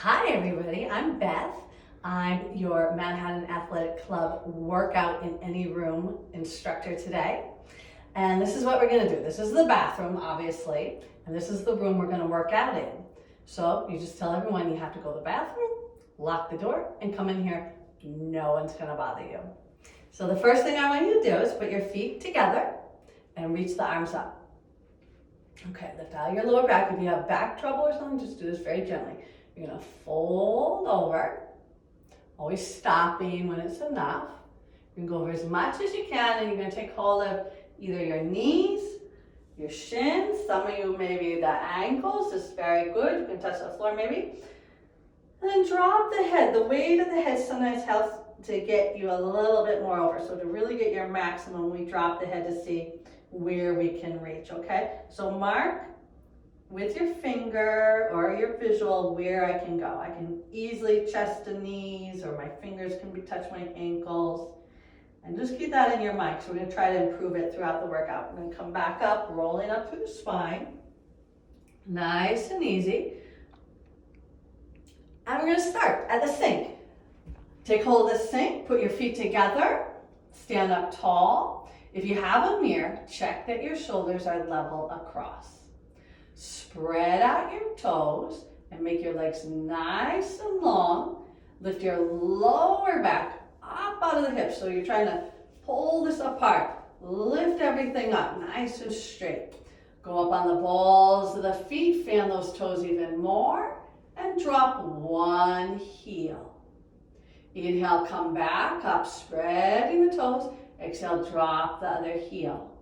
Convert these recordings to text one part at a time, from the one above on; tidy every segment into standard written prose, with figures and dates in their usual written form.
Hi everybody, I'm Beth. I'm your Manhattan Athletic Club workout in any room instructor today. And this is what we're gonna do. This is the bathroom, obviously, and this is the room we're gonna work out in. So you just tell everyone you have to go to the bathroom, lock the door, and come in here. No one's gonna bother you. So the first thing I want you to do is put your feet together and reach the arms up. Okay, lift out your lower back. If you have back trouble or something, just do this very gently. You're gonna fold over, always stopping when it's enough. You can go over as much as you can, and you're gonna take hold of either your knees, your shins, some of you maybe the ankles. This is very good. You can touch the floor maybe. And then drop the head. The weight of the head sometimes helps to get you a little bit more over. So to really get your maximum, we drop the head to see where we can reach, okay? So mark with your finger or your visual where I can go. I can easily chest to knees, or my fingers can touch my ankles. And just keep that in your mind, because we're gonna try to improve it throughout the workout. We're gonna come back up, rolling up through the spine. Nice and easy. And we're gonna start at the sink. Take hold of the sink, put your feet together, stand up tall. If you have a mirror, check that your shoulders are level across. Spread out your toes and make your legs nice and long. Lift your lower back up out of the hips. So you're trying to pull this apart. Lift everything up nice and straight. Go up on the balls of the feet, fan those toes even more, and drop one heel. Inhale, come back up, spreading the toes. Exhale, drop the other heel.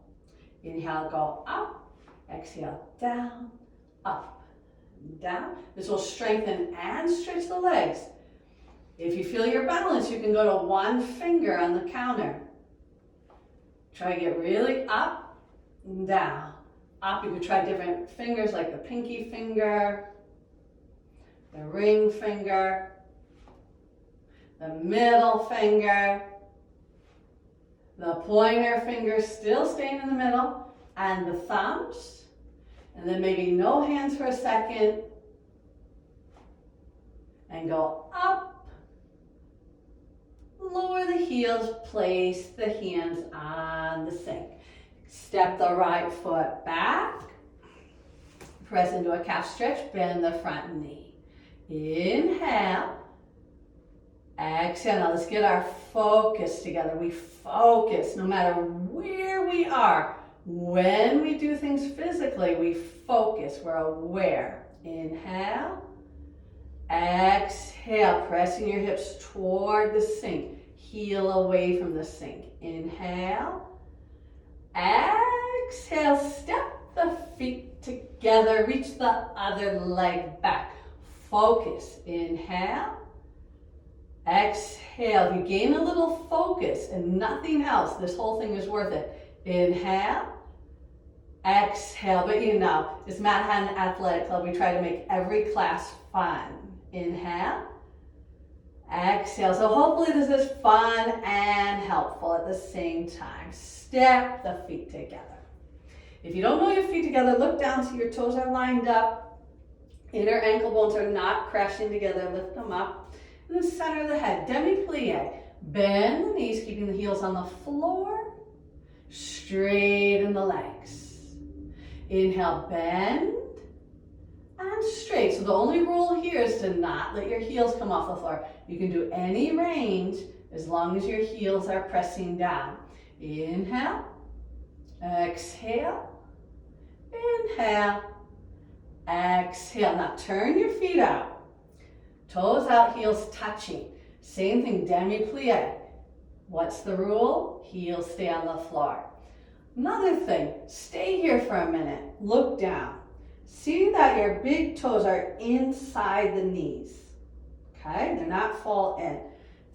Inhale, go up. Exhale, down, up, down. This will strengthen and stretch the legs. If you feel your balance, you can go to one finger on the counter. Try to get really up and down. Up, you could try different fingers like the pinky finger, the ring finger, the middle finger, the pointer finger still staying in the middle, and the thumbs. And then maybe no hands for a second. And go up. Lower the heels, place the hands on the sink. Step the right foot back. Press into a calf stretch, bend the front knee. Inhale. Exhale. Now let's get our focus together. We focus no matter where we are. When we do things physically, we focus, we're aware. Inhale. Exhale, pressing your hips toward the sink. Heel away from the sink. Inhale. Exhale, step the feet together. Reach the other leg back. Focus. Inhale. Exhale. If you gain a little focus and nothing else, this whole thing is worth it. Inhale. Exhale. But you know, it's Manhattan Athletic Club. We try to make every class fun. Inhale. Exhale. So hopefully this is fun and helpful at the same time. Step the feet together. If you don't know your feet together, look down so your toes are lined up. Inner ankle bones are not crashing together. Lift them up. In the center of the head, demi-plie. Bend the knees, keeping the heels on the floor. Straighten the legs. Inhale, bend and straight. So the only rule here is to not let your heels come off the floor. You can do any range as long as your heels are pressing down. Inhale, exhale, inhale, exhale. Now turn your feet out. Toes out, heels touching. Same thing, demi-plie. What's the rule? Heels stay on the floor. Another thing, stay here for a minute. Look down. See that your big toes are inside the knees. Okay, they're not fall in.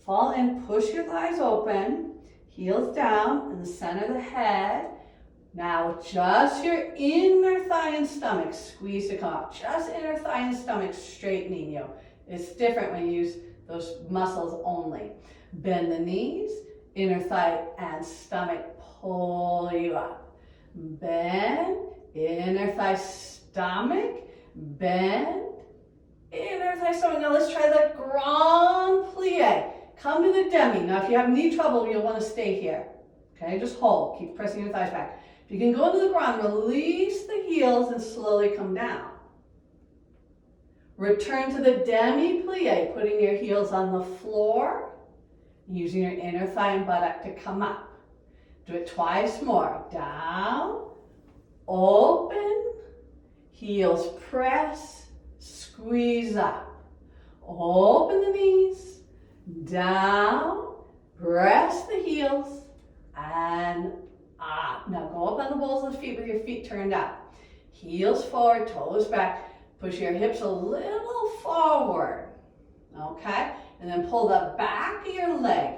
Fall in, push your thighs open, heels down in the center of the head. Now just your inner thigh and stomach, squeeze to come up. Just inner thigh and stomach straightening you. It's different when you use those muscles only. Bend the knees, inner thigh and stomach pull you up. Bend, inner thigh, stomach, bend, inner thigh, So now let's try the grand plie. Come to the demi. Now if you have knee trouble, you'll want to stay here. Okay, just hold. Keep pressing your thighs back. If you can go into the ground, release the heels and slowly come down. Return to the demi-plie, putting your heels on the floor, using your inner thigh and buttock to come up. Do it twice more. Down, open, heels press, squeeze up. Open the knees, down, press the heels, and up. Now go up on the balls of the feet with your feet turned up. Heels forward, toes back. Push your hips a little forward, okay? And then pull the back of your leg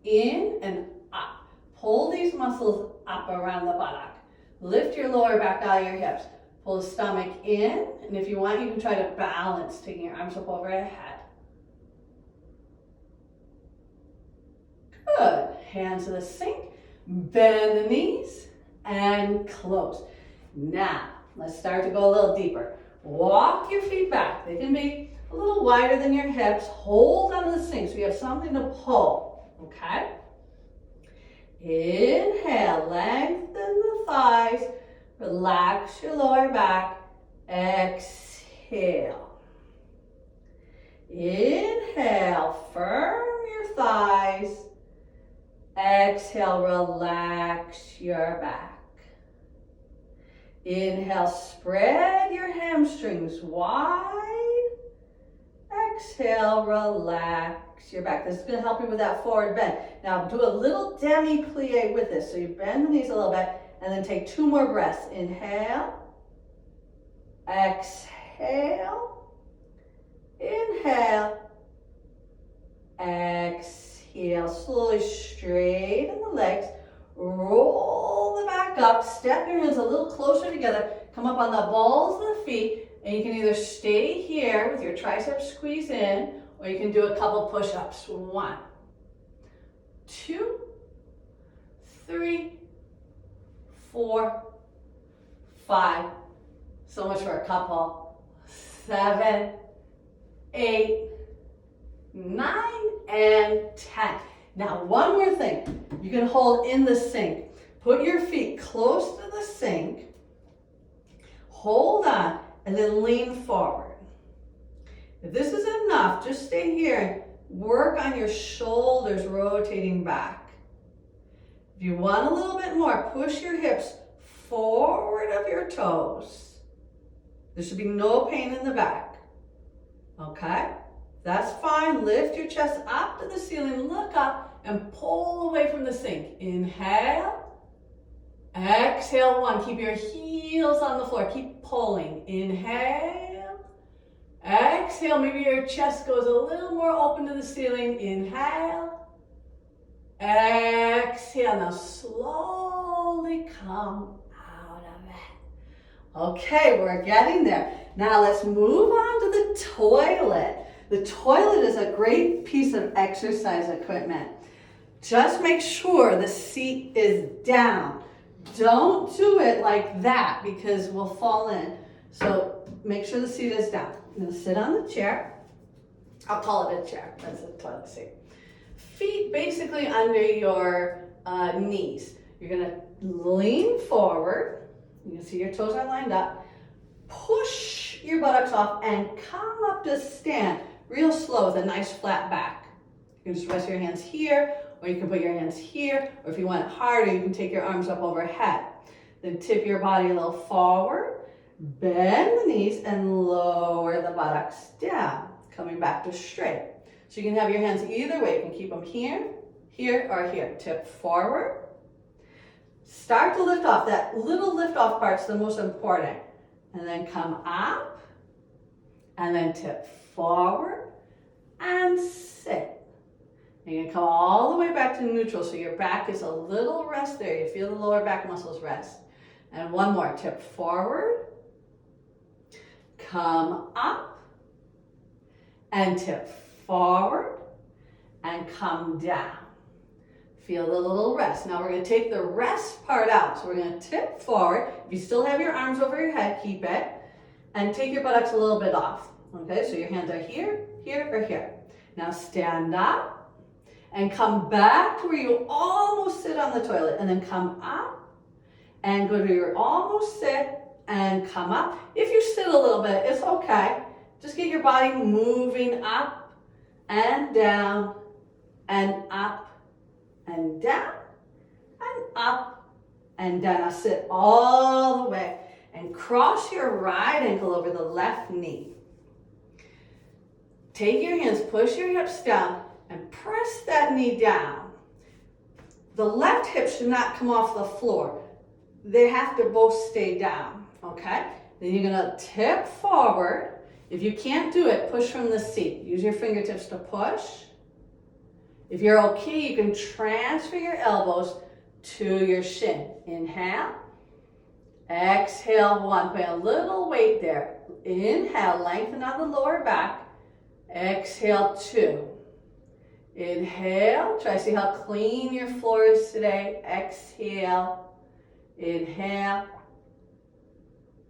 in and up. Pull these muscles up around the buttock. Lift your lower back out of your hips. Pull the stomach in, and if you want, you can try to balance, taking your arms up over your head. Good. Hands to the sink. Bend the knees and close. Now, let's start to go a little deeper. Walk your feet back. They can be a little wider than your hips. Hold onto the sink so you have something to pull, okay? Inhale, lengthen the thighs. Relax your lower back. Exhale. Inhale, firm your thighs. Exhale, relax your back. Inhale, spread your hamstrings wide. Exhale, relax your back. This is going to help you with that forward bend. Now do a little demi-plie with this. So you bend the knees a little bit and then take 2 more breaths. Inhale, exhale, inhale, exhale. Slowly straighten the legs. Roll the back up, step your hands a little closer together, come up on the balls of the feet, and you can either stay here with your triceps squeeze in, or you can do a couple push-ups. 1, 2, 3, 4, 5. So much for a couple. 7, 8, 9, and 10. Now, one more thing. You can hold in the sink. Put your feet close to the sink. Hold on, and then lean forward. If this is enough, just stay here and work on your shoulders rotating back. If you want a little bit more, push your hips forward of your toes. There should be no pain in the back. Okay? That's fine. Lift your chest up to the ceiling, look up, and pull away from the sink. Inhale, exhale. 1. Keep your heels on the floor. Keep pulling. Inhale, exhale. Maybe your chest goes a little more open to the ceiling. Inhale, exhale. Now slowly come out of it. Okay, we're getting there. Now let's move on to the toilet. The toilet is a great piece of exercise equipment. Just make sure the seat is down. Don't do it like that because we'll fall in. So make sure the seat is down. I'm going to sit on the chair. I'll call it a chair. That's a toilet seat. Feet basically under your knees. You're going to lean forward. You can see your toes are lined up. Push your buttocks off and come up to stand. Real slow with a nice flat back. You can just rest your hands here, or you can put your hands here, or if you want it harder, you can take your arms up overhead. Then tip your body a little forward, bend the knees, and lower the buttocks down, coming back to straight. So you can have your hands either way. You can keep them here, here, or here. Tip forward. Start to lift off. That little lift off part's the most important. And then come up, and then tip forward and sit. And you're going to come all the way back to neutral so your back is a little rest there. You feel the lower back muscles rest. And one more, tip forward, come up, and tip forward, and come down. Feel the little rest. Now we're going to take the rest part out. So we're going to tip forward. If you still have your arms over your head, keep it. And take your buttocks a little bit off. Okay, so your hands are here, here, or here. Now stand up and come back to where you almost sit on the toilet, and then come up and go to your almost sit and come up. If you sit a little bit, it's okay. Just get your body moving up and down and up and down and up and down. Now sit all the way and cross your right ankle over the left knee. Take your hands, push your hips down, and press that knee down. The left hip should not come off the floor. They have to both stay down, okay? Then you're gonna tip forward. If you can't do it, push from the seat. Use your fingertips to push. If you're okay, you can transfer your elbows to your shin. Inhale. Exhale, 1. Put a little weight there. Inhale, lengthen out the lower back. Exhale, 2. Inhale. Try to see how clean your floor is today. Exhale. Inhale.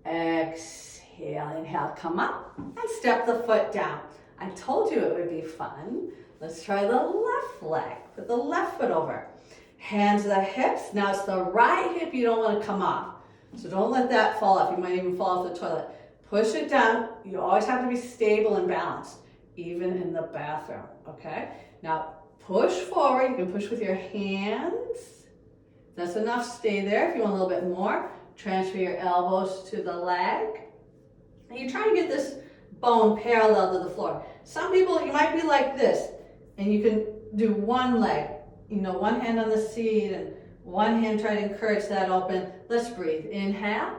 Exhale. Inhale. Come up and step the foot down. I told you it would be fun. Let's try the left leg. Put the left foot over. Hands to the hips. Now it's the right hip you don't want to come off. So don't let that fall off. You might even fall off the toilet. Push it down. You always have to be stable and balanced, even in the bathroom, okay? Now push forward. You can push with your hands. That's enough. Stay there. If you want a little bit more, transfer your elbows to the leg. And you try and get this bone parallel to the floor. Some people, you might be like this, and you can do one leg, one hand on the seat and one hand, try to encourage that open. Let's breathe. Inhale.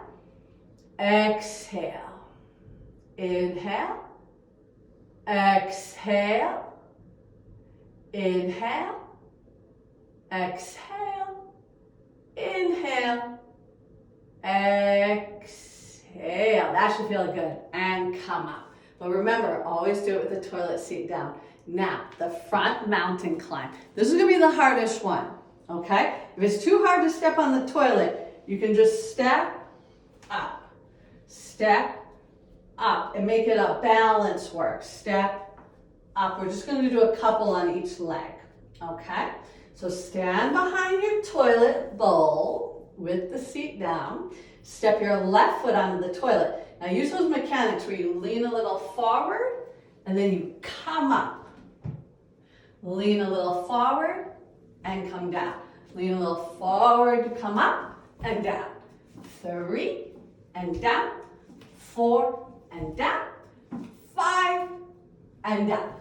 Exhale. Inhale. Exhale. Inhale. Exhale. Inhale. Exhale. That should feel good. And come up. But remember, always do it with the toilet seat down. Now, the front mountain climb. This is going to be the hardest one, okay? If it's too hard to step on the toilet, you can just step up, and make it a balance work. Step up. We're just going to do a couple on each leg, okay? So stand behind your toilet bowl with the seat down. Step your left foot onto the toilet. Now use those mechanics where you lean a little forward and then you come up. Lean a little forward and come down. Lean a little forward to come up and down. 3 and down. 4 and down. 5 and down.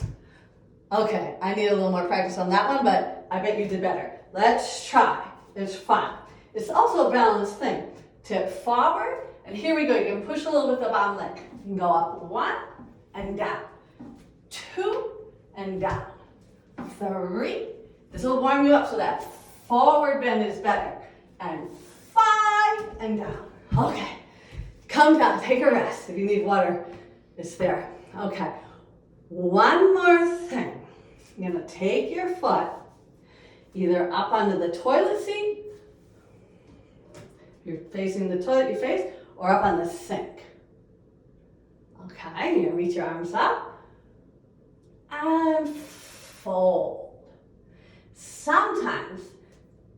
Okay, I need a little more practice on that one, but I bet you did better. Let's try. It's fun. It's also a balanced thing. Tip forward, and here we go. You can push a little with the bottom leg. You can go up 1 and down. 2 and down. 3. This will warm you up so that forward bend is better. And 5 and down. Okay. Come down. Take a rest. If you need water, it's there. Okay. One more thing. You're going to take your foot either up onto the toilet seat, you're facing the toilet you face, or up on the sink. Okay, you're going to reach your arms up and fold. Sometimes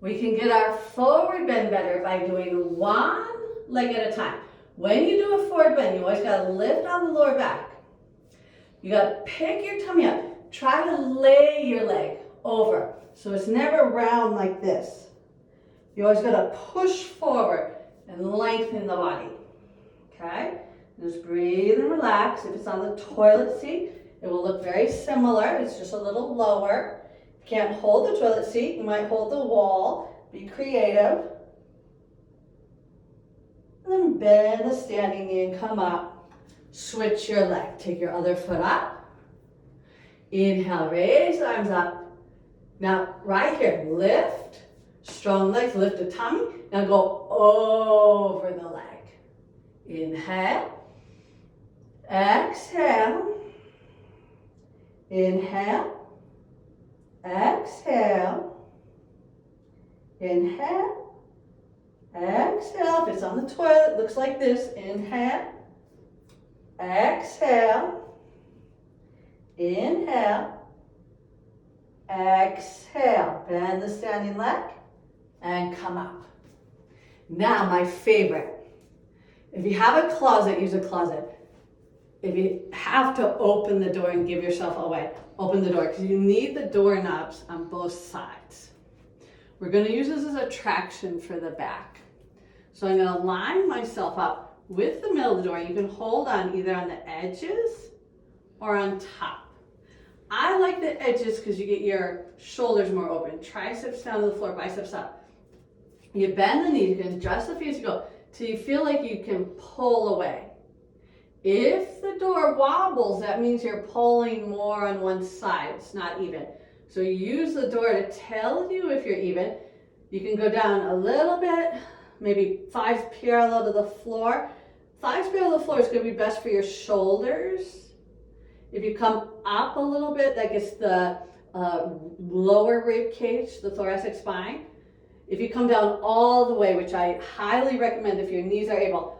we can get our forward bend better by doing one leg at a time. When you do a forward bend, you always got to lift on the lower back. You got to pick your tummy up. Try to lay your leg over so it's never round like this. You always got to push forward and lengthen the body. Okay? Just breathe and relax. If it's on the toilet seat, it will look very similar. It's just a little lower. If you can't hold the toilet seat, you might hold the wall. Be creative. And then bend the standing knee and come up. Switch your leg. Take your other foot up. Inhale, raise the arms up. Now, right here, lift. Strong legs, lift the tummy. Now go over the leg. Inhale. Exhale. Inhale. Exhale. Inhale. Exhale. If it's on the toilet, it looks like this. Inhale. Exhale. Inhale. Exhale. Bend the standing leg and come up. Now my favorite. If you have a closet, use a closet. If you have to open the door and give yourself away, open the door because you need the doorknobs on both sides. We're going to use this as a traction for the back. So I'm going to line myself up with the middle of the door. You can hold on either on the edges or on top. I like the edges because you get your shoulders more open. Triceps down to the floor, biceps up. You bend the knees, you can adjust the feet as you go till you feel like you can pull away. If the door wobbles, that means you're pulling more on one side. It's not even. So use the door to tell you if you're even. You can go down a little bit, maybe thighs parallel to the floor. Thighs parallel to the floor is going to be best for your shoulders. If you come up a little bit, that gets the lower rib cage, the thoracic spine. If you come down all the way, which I highly recommend if your knees are able,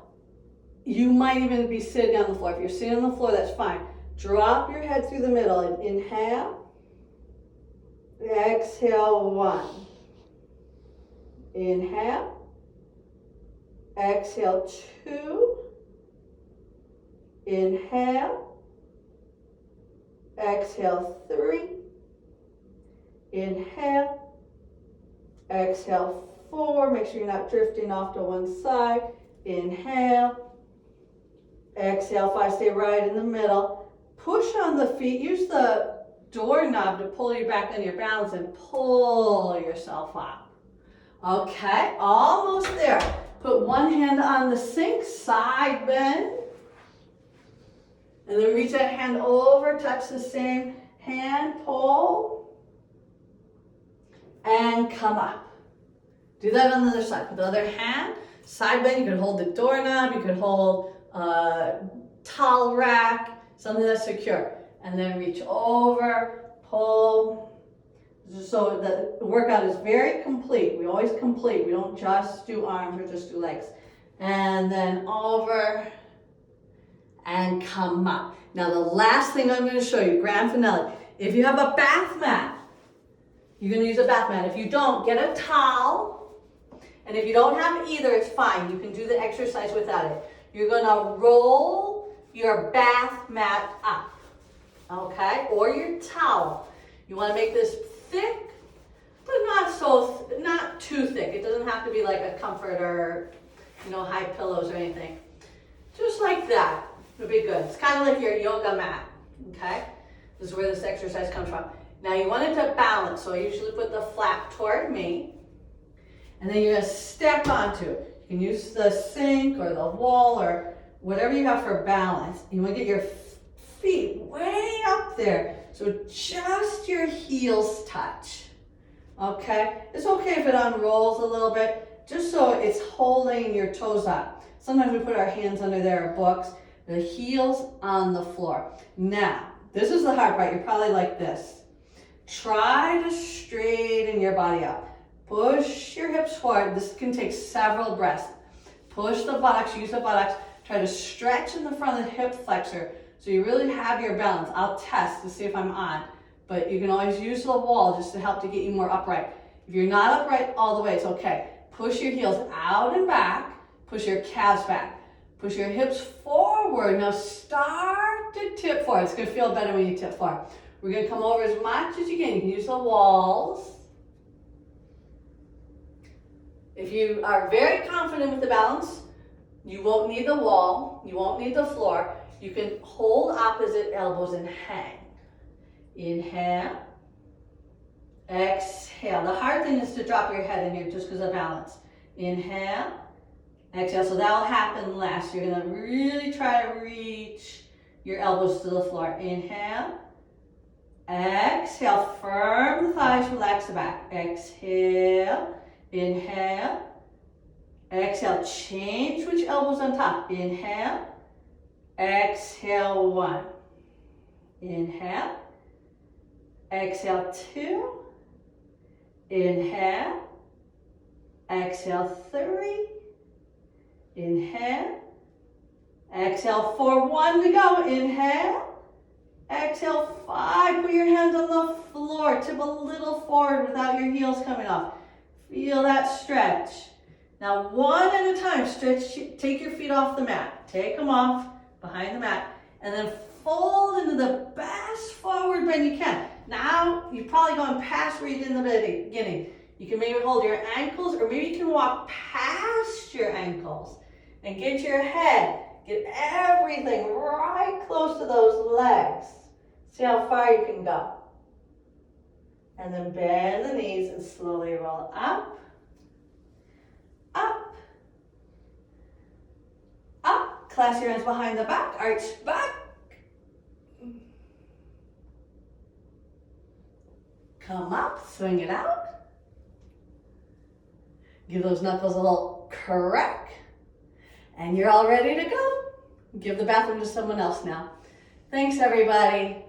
you might even be sitting on the floor. If you're sitting on the floor, that's fine. Drop your head through the middle and inhale. Exhale, 1. Inhale. Exhale, 2. Inhale. Exhale, 3. Inhale. Exhale, 4. Make sure you're not drifting off to one side. Inhale. Exhale, 5. Stay right in the middle. Push on the feet. Use the doorknob to pull you back on your balance and pull yourself up. Okay, almost there. Put one hand on the sink, side bend. And then reach that hand over, touch the same hand, pull. And come up. Do that on the other side. With the other hand, side bend, you can hold the doorknob, you can hold towel rack, something that's secure. And then reach over, pull. So the workout is very complete. We always complete. We don't just do arms or just do legs. And then over and come up. Now the last thing I'm going to show you, grand finale. If you have a bath mat, you're going to use a bath mat. If you don't, get a towel. And if you don't have either, it's fine. You can do the exercise without it. You're going to roll your bath mat up, okay? Or your towel. You want to make this thick, but not too thick. It doesn't have to be like a comfort or, high pillows or anything. Just like that would be good. It's kind of like your yoga mat, okay? This is where this exercise comes from. Now you want it to balance, so I usually put the flap toward me, and then you're going to step onto it. You can use the sink or the wall or whatever you have for balance. You want to get your feet way up there, so just your heels touch, okay? It's okay if it unrolls a little bit, just so it's holding your toes up. Sometimes we put our hands under there or books, the heels on the floor. Now, this is the hard part. You're probably like this. Try to straighten your body up. Push your hips forward. This can take several breaths. Push the buttocks, use the buttocks. Try to stretch in the front of the hip flexor so you really have your balance. I'll test to see if I'm on, but you can always use the wall just to help to get you more upright. If you're not upright all the way, it's okay. Push your heels out and back. Push your calves back. Push your hips forward. Now start to tip forward. It's going to feel better when you tip forward. We're going to come over as much as you can. You can use the walls. If you are very confident with the balance, you won't need the wall. You won't need the floor. You can hold opposite elbows and hang. Inhale. Exhale. The hard thing is to drop your head in here just because of balance. Inhale. Exhale. So that will happen last. You're going to really try to reach your elbows to the floor. Inhale. Exhale. Firm the thighs. Relax the back. Exhale. Inhale. Exhale. Change which elbow's on top. Inhale. Exhale. 1. Inhale. Exhale. 2. Inhale. Exhale. 3. Inhale. Exhale. 4. 1 to go. Inhale. Exhale, 5. Put your hands on the floor. Tip a little forward without your heels coming off. Feel that stretch. Now, one at a time, stretch. Take your feet off the mat. Take them off behind the mat. And then fold into the best forward bend you can. Now, you've probably gone past where you did in the beginning. You can maybe hold your ankles, or maybe you can walk past your ankles and get your head, get everything right close to those legs. See how far you can go. And then bend the knees and slowly roll up, up, up. Clasp your hands behind the back, arch back. Come up, swing it out. Give those knuckles a little crack. And you're all ready to go. Give the bathroom to someone else now. Thanks, everybody.